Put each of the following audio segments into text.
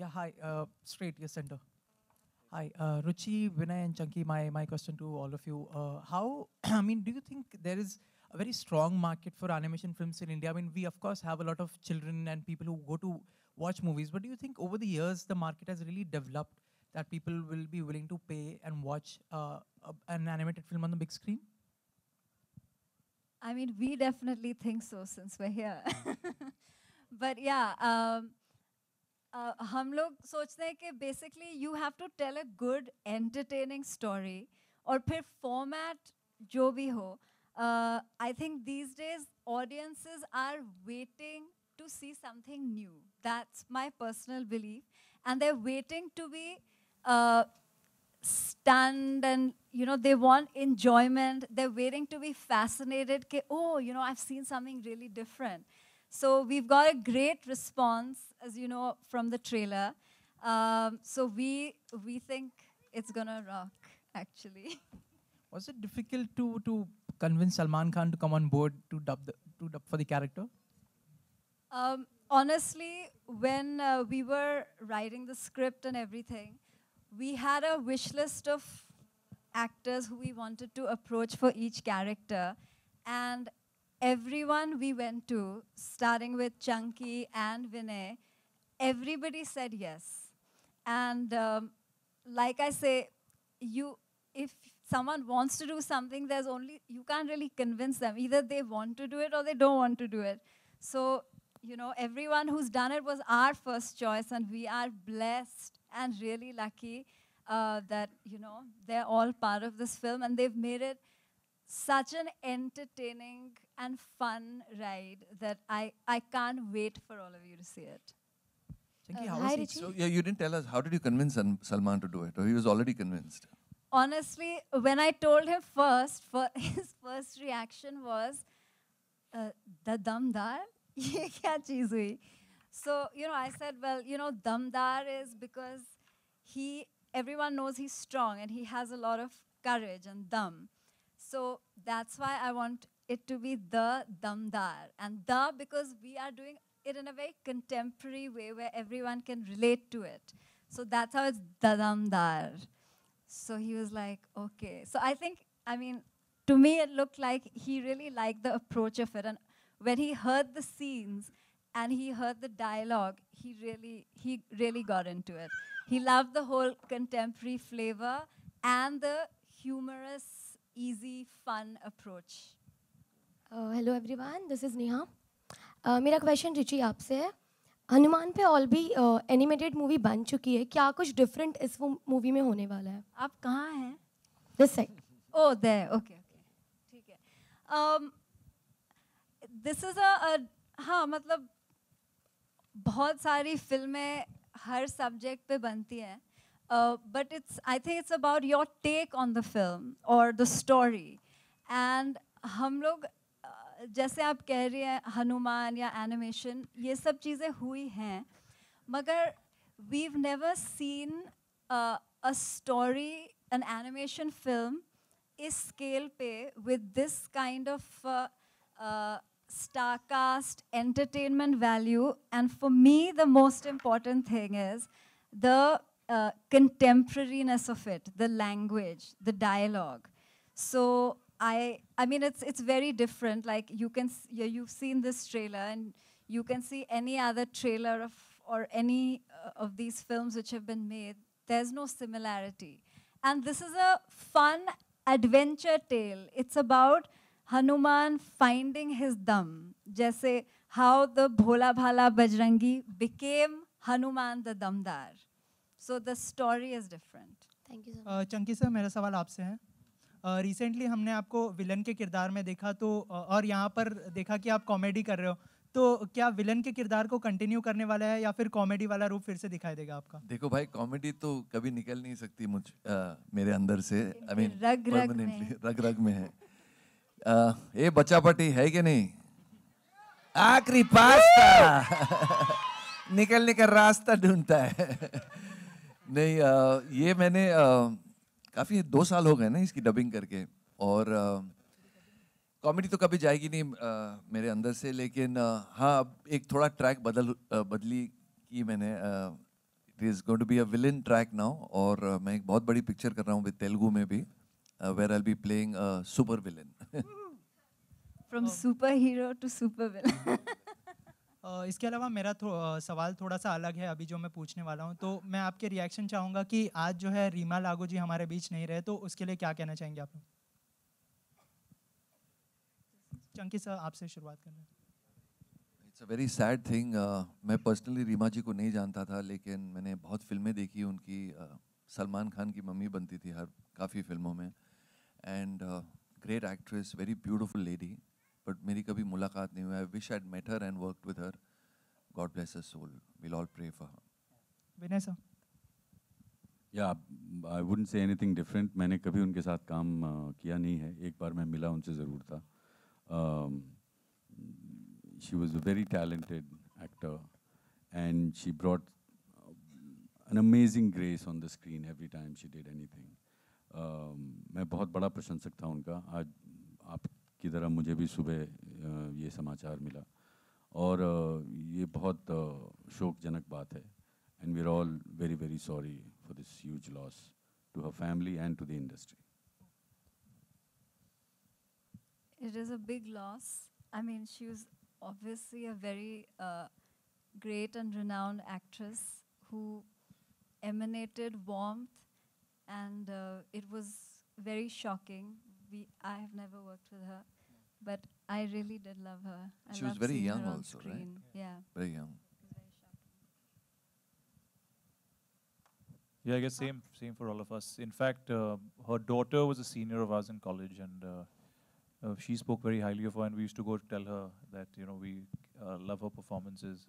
Yeah, hi. Straight, yes, center. Hi, Ruchi, Vinay, and Chunky. My question to all of you: How? I mean, do you think there is a very strong market for animation films in India? I mean, we of course have a lot of children and people who go to watch movies, but do you think over the years the market has really developed that people will be willing to pay and watch an animated film on the big screen? I mean, we definitely think so since we're here. But yeah, हम लोग सोचते हैं कि basically you have to tell a good, entertaining story, और फिर format जो भी हो. I think these days audiences are waiting to see something new. That's my personal belief, and they're waiting to be stunned, and they want enjoyment. They're waiting to be fascinated ke, oh, I've seen something really different. So we've got a great response, as you know, from the trailer. So we think it's gonna rock, actually. Was it difficult to convince Salman Khan to come on board to dub for the character? Honestly, when we were writing the script and everything, we had a wish list of actors who we wanted to approach for each character. And everyone we went to, starting with Chunky and Vinay, everybody said yes. And like I say, if someone wants to do something, you can't really convince them. Either they want to do it or they don't want to do it. So, everyone who's done it was our first choice, and we are blessed and really lucky that, they're all part of this film, and they've made it such an entertaining and fun ride that I can't wait for all of you to see it. Chunky, Hi, Richie. So you didn't tell us, how did you convince Salman to do it? Or he was already convinced? Honestly, when I told him first, his first reaction was, the damdar? Ye kya cheez hui? So, I said, well, damdar is because everyone knows he's strong and he has a lot of courage and dam. So that's why I want it to be the damdar. And because we are doing it in a very contemporary way where everyone can relate to it. So that's how it's the damdar. So he was like, okay. So to me it looked like he really liked the approach of it. And when he heard the scenes and he heard the dialogue, he really got into it. He loved the whole contemporary flavor and the humorous, easy, fun approach. Hello everyone, this is Neha. मेरा question Richie आपसे है. हनुमान पे all भी animated movie बन चुकी है. क्या कुछ डिफरेंट इस मूवी में होने वाला है? आप कहाँ हैं? This side. Oh, there. Okay. ठीक है. This is हाँ, मतलब बहुत सारी फिल्में हर सब्जेक्ट पे बनती हैं. But I think it's about your take on the film or the story. And हम लोग जैसे आप कह रही हैं हनुमान या एनिमेशन, ये सब चीज़ें हुई हैं, मगर we've never seen a story, an animation film इस scale पे with this kind of star cast, entertainment value. And for me, the most important thing is the contemporariness of it, the language, the dialogue. So I mean, it's very different. Like you've seen this trailer, and you can see any other trailer or any of these films which have been made. There's no similarity. And this is a fun adventure tale. It's about Hanuman finding his dam. Jaise how the Bhola Bhala Bajrangi became Hanuman the Damdar. So the story is different. Thank you so much. Chunky sir, मेरा सवाल आपसे है. Recently हमने आपको villain के किरदार में देखा, तो और यहाँ पर देखा कि आप कॉमेडी कर रहे हो, तो क्या विलन के किरदार को कंटिन्यू करने वाला है या फिर कॉमेडी वाला रूप फिर से दिखाई देगा आपका? देखो भाई, कॉमेडी तो कभी निकल नहीं सकती मेरे अंदर से. आई मीन रग में है. ये बच्चापटी है कि नहीं? आखिरी पास्ता निकलने का रास्ता ढूंढता है. नहीं, ये मैंने काफ़ी 2 साल हो गए ना इसकी डबिंग करके, और कॉमेडी तो कभी जाएगी नहीं मेरे अंदर से. लेकिन हाँ, अब एक थोड़ा ट्रैक बदली की मैंने It is going to be a villain track now, और मैं एक बहुत बड़ी पिक्चर कर रहा हूँ with तेलुगु में भी, where I'll be playing a super villain. From superhero to supervillain. इसके अलावा मेरा सवाल थोड़ा सा अलग है अभी जो मैं पूछने वाला हूँ, तो मैं आपके रिएक्शन चाहूँगा कि आज जो है रीमा लागू जी हमारे बीच नहीं रहे, तो उसके लिए क्या कहना चाहेंगे आप लोग? चंकी सर, आपसे शुरुआत करना है। It's a very sad thing. मैं पर्सनली रीमा जी को नहीं जानता था, लेकिन मैंने बहुत फिल्में देखी उनकी. सलमान खान की मम्मी बनती थी काफ़ी फिल्मों में, and great actress, very beautiful lady, but मेरी कभी मुलाकात नहीं हुई. I wish I had met her and worked with her. God bless her soul. We'll all pray for her. Vinay sir. Yeah I wouldn't say anything different. मैंने कभी उनके साथ काम किया नहीं है. एक बार मैं मिला उनसे ज़रूर था. She was a very talented actor, and she brought an amazing grace on the screen every time she did anything. मैं बहुत बड़ा प्रशंसक था उनका. आज आपकी तरह मुझे भी सुबह ये समाचार मिला, और ये बहुत शोकजनक बात है. And we're all very, very sorry for this huge loss to her family and to the industry. It is a big loss. I mean, she was obviously a very great and renowned actress who emanated warmth, and it was very shocking. I have never worked with her, but I really did love her. I She was loved very seeing young her on also, right? screen. Yeah. Very young. It was very shocking. Yeah, I guess same for all of us. In fact, her daughter was a senior of ours in college, and she spoke very highly of her, and we used to go to tell her that, you know, we love her performances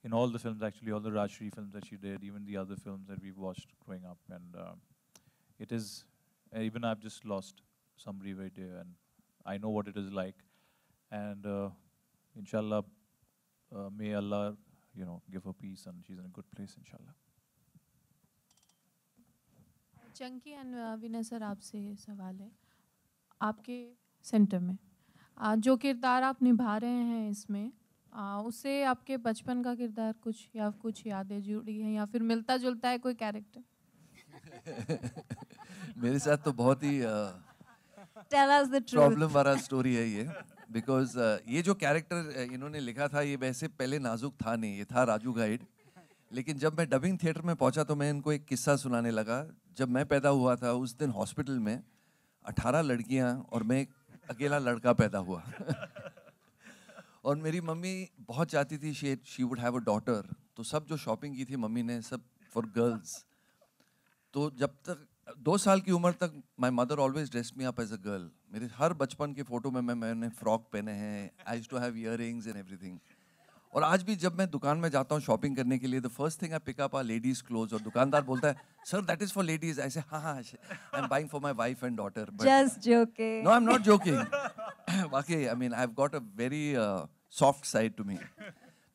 in all the films, actually, all the Rajshri films that she did, even the other films that we've watched growing up. And it is, even I've just lost somebody very dear, and I know what it is like. And inshallah, may Allah, you know, give her peace, and she's in a good place, inshallah. Chunky and Vinay sir, आपसे सवाल है. आपके centre में जो किरदार आप निभा रहे हैं इसमें, उससे आपके बचपन का किरदार कुछ या कुछ यादें जुड़ी हैं, या फिर मिलता जुलता है कोई कैरेक्टर? मेरे साथ तो बहुत ही Tell us the truth. Problem वाला स्टोरी है ये, बिकॉज ये जो कैरेक्टर इन्होंने लिखा था, ये वैसे पहले नाजुक था नहीं, ये था राजू गाइड. लेकिन जब मैं डबिंग थिएटर में पहुंचा तो मैं इनको एक किस्सा सुनाने लगा. जब मैं पैदा हुआ था उस दिन हॉस्पिटल में 18 लड़कियां और मैं एक अकेला लड़का पैदा हुआ. और मेरी मम्मी बहुत चाहती थी she would have a daughter, तो सब जो शॉपिंग की थी मम्मी ने, सब फॉर गर्ल्स. तो जब तक 2 साल की उम्र तक my mother always dressed me up as a girl. मेरे हर बचपन के फोटो में मैंने फ्रॉक पहने हैं. I used to have earrings and everything. और आज भी जब मैं दुकान में जाता हूँ शॉपिंग करने के लिए, the first thing I pick up are ladies clothes. और दुकानदार बोलता है, sir that is for ladies. ऐसे हाँ I am buying for my wife and daughter. Just joking. No, I am not joking. वाकई, I mean I have got a very soft side to me.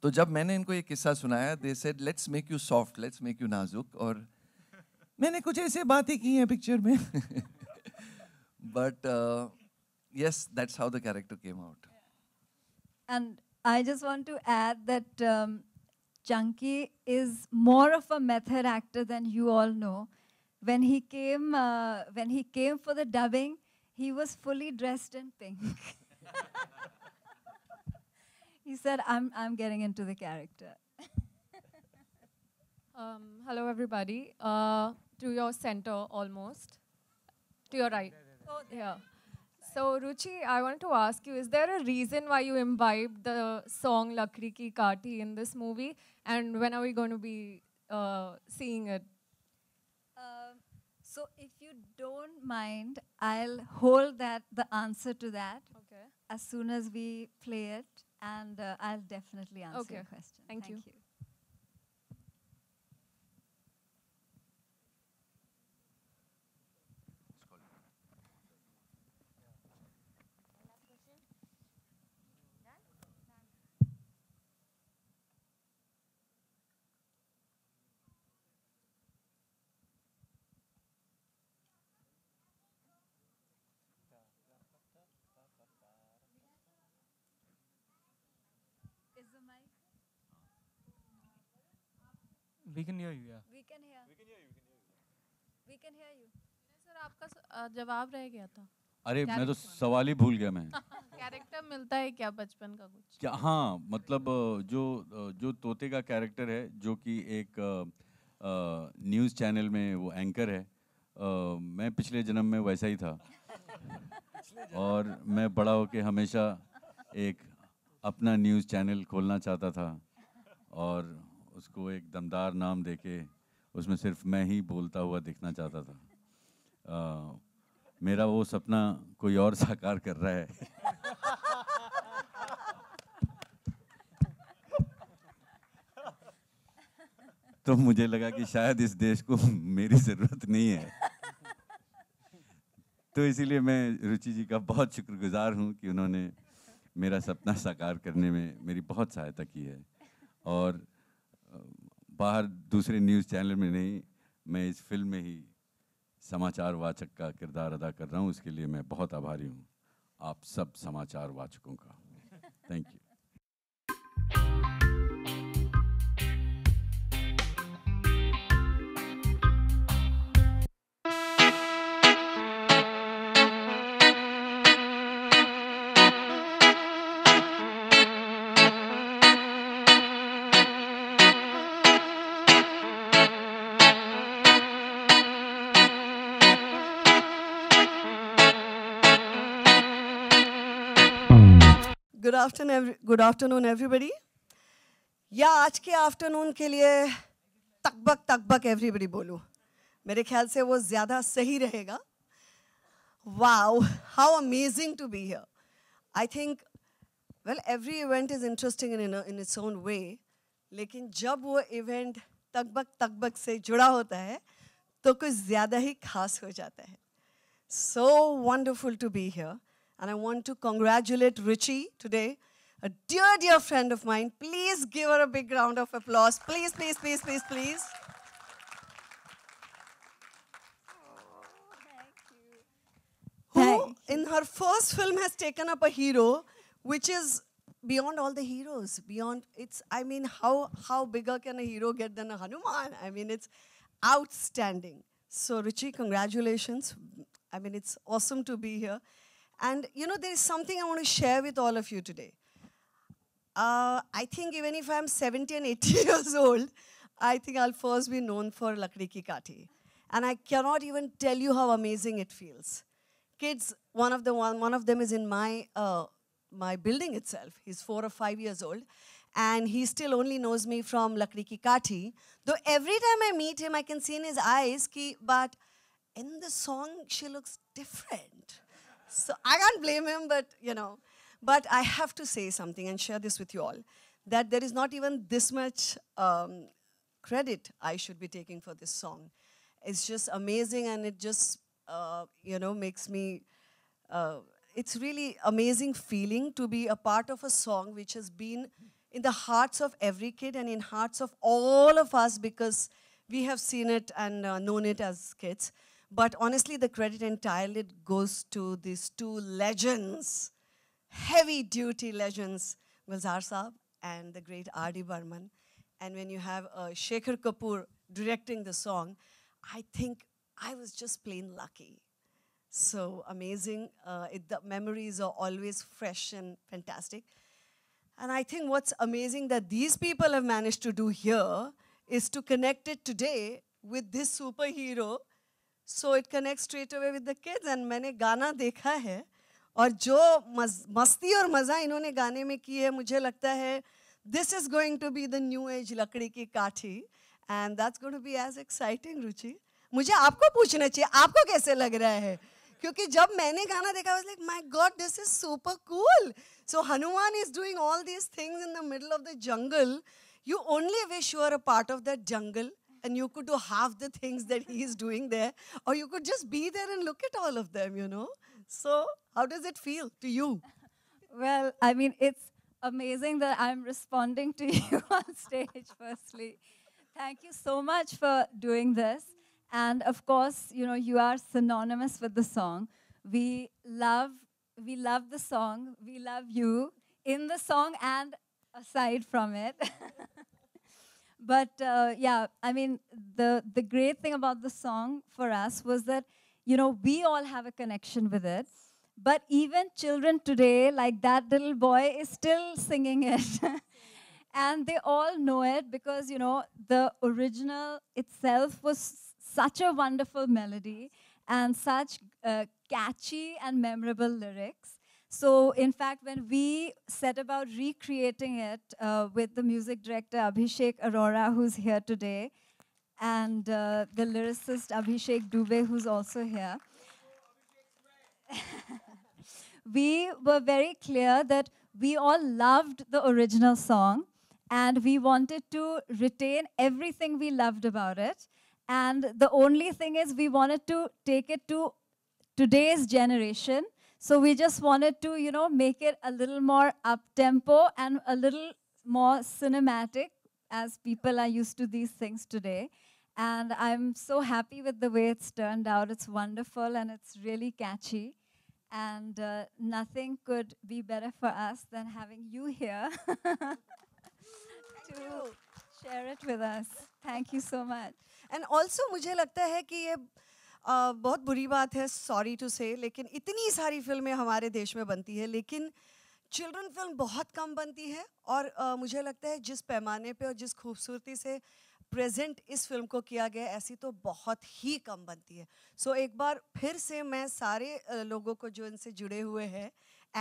तो जब मैंने इनको ये किस्सा सुनाया, they said let's make you soft, let's make you नाजुक. और मैंने कुछ ऐसे बातें की हैं पिक्चर में. But yes, that's how the character came out. And I just want to add that Chunky is more of a method actor than you all know. When he came for the dubbing, he was fully dressed in pink. He said, "I'm getting into the character." Hello everybody. To your center almost. To your right. Oh, yeah. So Ruchi, I wanted to ask you, is there a reason why you imbibed the song Lakdi Ki Kathi in this movie? And when are we going to be seeing it? So if you don't mind, I'll hold the answer to that Okay. as soon as we play it, and I'll definitely answer Okay. your question. Thank you. Is the mic? We can hear you, yeah. We can hear. We can hear you. Sir आपका जवाब रह गया था. अरे मैं तो सवाल ही भूल गया मैं. कैरेक्टर मिलता है क्या बचपन का कुछ? क्या हाँ मतलब जो तोते का कैरेक्टर है जो कि एक न्यूज़ चैनल में वो एंकर है, मैं पिछले जन्म में वैसा ही था और मैं बड़ा होके हमेशा एक अपना न्यूज़ चैनल खोलना चाहता था और उसको एक दमदार नाम देके उसमें सिर्फ मैं ही बोलता हुआ दिखना चाहता था. मेरा वो सपना कोई और साकार कर रहा है. तो मुझे लगा कि शायद इस देश को मेरी ज़रूरत नहीं है. तो इसीलिए मैं रुचि जी का बहुत शुक्रगुजार हूँ कि उन्होंने मेरा सपना साकार करने में मेरी बहुत सहायता की है. और बाहर दूसरे न्यूज़ चैनल में नहीं, मैं इस फिल्म में ही समाचार वाचक का किरदार अदा कर रहा हूँ. उसके लिए मैं बहुत आभारी हूँ आप सब समाचार वाचकों का. Thank you. Good afternoon, everybody. या आज के आफ्टरनून के लिए तकबक एवरीबडी बोलूँ, मेरे ख्याल से वो ज़्यादा सही रहेगा. Wow, how amazing to be here. I think, well, every event is interesting in its own way. लेकिन जब वो event तकबक से जुड़ा होता है, तो कुछ ज़्यादा ही खास हो जाता है. So wonderful to be here. And I want to congratulate Ruchi today, a dear friend of mine. Please give her a big round of applause. Please, please, please, please, please. Who in her first film has taken up a hero, which is beyond all the heroes. Beyond, it's, I mean, how bigger can a hero get than a Hanuman? I mean, it's outstanding. So Ruchi, congratulations. I mean, it's awesome to be here. And you know, there is something I want to share with all of you today. I think even if I'm 70 and 80 years old, I think I'll first be known for Lakdi Ki Kathi. And I cannot even tell you how amazing it feels. Kids, one of them is in my building itself. He's 4 or 5 years old. And he still only knows me from Lakdi Ki Kathi. Though every time I meet him, I can see in his eyes, but in the song, she looks different. So I can't blame him, but you know. But I have to say something and share this with you all, that there is not even this much credit I should be taking for this song. It's just amazing, and it just, you know, makes me, it's really amazing feeling to be a part of a song which has been in the hearts of every kid and in hearts of all of us, because we have seen it and known it as kids. But honestly, the credit entirely goes to these two legends, heavy-duty legends, Gulzar Saab and the great R.D. Burman. And when you have Shekhar Kapoor directing the song, I think I was just plain lucky. So amazing. The memories are always fresh and fantastic. And I think what's amazing that these people have managed to do here is to connect it today with this superhero. So it connects straight away with the kids. And मैंने गाना देखा है, और जो मस्ती और मज़ा इन्होंने गाने में की है, मुझे लगता है this is going to be the new age लकड़ी की काठी, and that's going to be as exciting, रुचि. मुझे आपको पूछना चाहिए, आपको कैसे लग रहा है? क्योंकि जब मैंने गाना देखा, I was like, my God, this is super cool. So Hanuman is doing all these things in the middle of the jungle. You only wish you were a part of that jungle, and you could do half the things that he is doing there, or you could just be there and look at all of them, you know. So how does it feel to you? Well, I mean, it's amazing that I'm responding to you on stage, firstly. Thank you so much for doing this. And of course, you know, you are synonymous with the song. We love the song. We love you in the song and aside from it. But yeah, I mean, the great thing about the song for us was that, you know, we all have a connection with it. But even children today, like that little boy, is still singing it. And they all know it because, you know, the original itself was such a wonderful melody and such catchy and memorable lyrics. So, in fact, when we set about recreating it with the music director Abhishek Arora, who's here today, and the lyricist Abhishek Dubey, who's also here, we were very clear that we all loved the original song, and we wanted to retain everything we loved about it. And the only thing is we wanted to take it to today's generation. So we just wanted to, you know, make it a little more up-tempo and a little more cinematic, as people are used to these things today. And I'm so happy with the way it's turned out. It's wonderful and it's really catchy. And nothing could be better for us than having you here to share it with us. Thank you so much. And also मुझे लगता है कि ये बहुत बुरी बात है, sorry to से, लेकिन इतनी सारी फिल्में हमारे देश में बनती है, लेकिन चिल्ड्रन फिल्म बहुत कम बनती है. और मुझे लगता है जिस पैमाने पे और जिस खूबसूरती से प्रेजेंट इस फिल्म को किया गया, ऐसी तो बहुत ही कम बनती है. सो एक बार फिर से मैं सारे लोगों को जो इनसे जुड़े हुए हैं,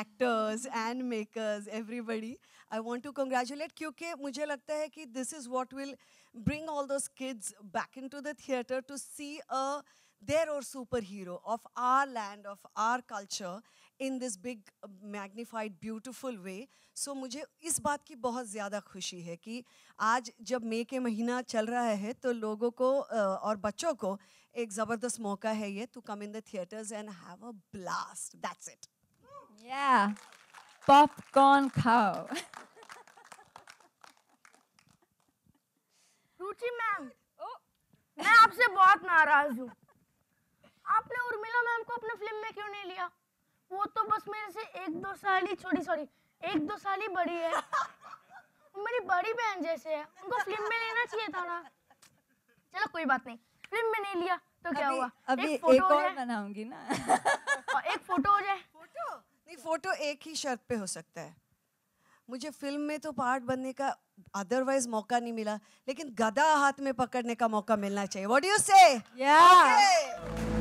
actors and makers, everybody, I want to congratulate, क्योंकि मुझे लगता है कि this is what will bring all those kids back into the theater to see their or superhero of our land, of our culture in this big, magnified, beautiful way. So मुझे इस बात की बहुत ज़्यादा खुशी है कि आज जब मई के महीना चल रहा है तो लोगों को और बच्चों को एक ज़बरदस्त मौका है ये to come in the theaters and have a blast. That's it. Yeah, popcorn cow. Ruchi ma'am, मैं आपसे बहुत नाराज हूँ. आपने उर्मिला मैम को अपने फिल्म में क्यों नहीं लिया? वो तो बस मेरे से 1-2 साल ही सॉरी 1-2 साल ही बड़ी है. वो मेरी बड़ी बहन जैसे है, उनको फिल्म में लेना चाहिए था ना. चलो कोई बात नहीं, फिल्म में नहीं लिया तो क्या हुआ? अभी एक और बनाऊंगी ना. एक फोटो हो जाए. फोटो नहीं, फोटो एक ही शर्त पे हो सकता है. मुझे फिल्म में तो पार्ट बनने का अदरवाइज मौका नहीं मिला, लेकिन गदा हाथ में पकड़ने का मौका मिलना चाहिए. व्हाट डू यू से? Yeah.